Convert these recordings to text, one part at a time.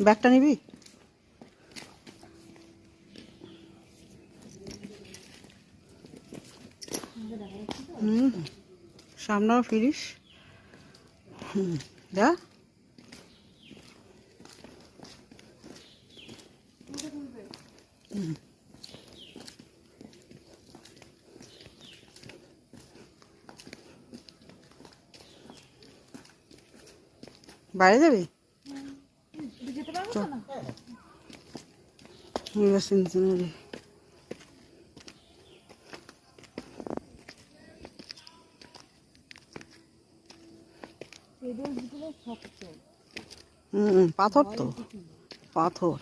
ব্যাগটা নিবি? সামনেও ফিরিস। যা। বাইরে যাবি? পাথর তো, পাথর।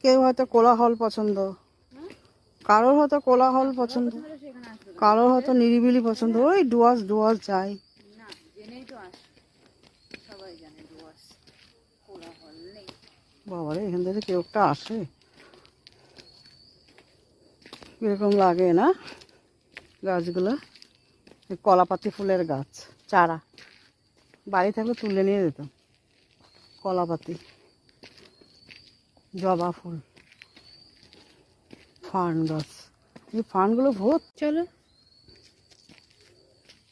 কেউ হয়তো কোলাহল পছন্দ, কারোর হয়তো কোলাহল পছন্দ, কারোর হয়তো নিরিবিলি পছন্দ। ওই ডুয়ার্স ডুয়ার্স যাই। বাবারে, এখান থেকে কেউ একটা আসে, কিরকম লাগে না গাছগুলো। কলাপাতি ফুলের গাছ, চারা বাড়ি থাকলে তুলে নিয়ে যেত। কলাপাতি, জবা ফুল, ফার্ন গাছ। এই ফার্নগুলো ভোট। চলো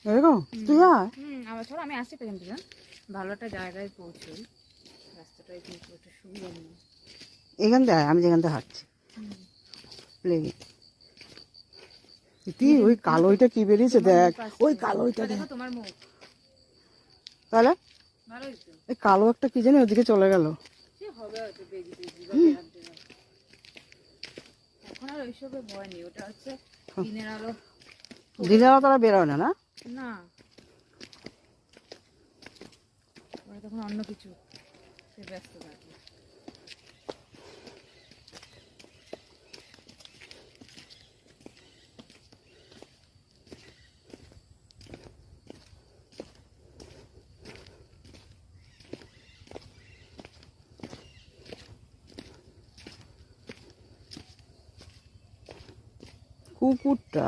এরকম তুই আয়। আবার চলো, আমি আসছি তো এখান থেকে। ভালো একটা জায়গায় পৌঁছই, রাস্তাটাই কিন্তু একটা সুবিধা নেই। এখান থেকে আমি যেখান থেকে হাঁটছি প্লেনে। তুই ওই কালোইটা কি বেরিয়েছে দেখ, ওই কালোইটা দেখ তোমার মুখ। তাহলে ভালোই তো। এই কালো একটা কি জানি ওদিকে চলে গেল। কি হবে হয়তো বেরিয়ে এখন আর ওইসবে ভয় নেই। ওটা হচ্ছে দিনের আলো। দিনের আলো তারা বেরোয় না, না না, ওরা তখন অন্য কিছু ব্যস্ত থাকে। কুকুরটা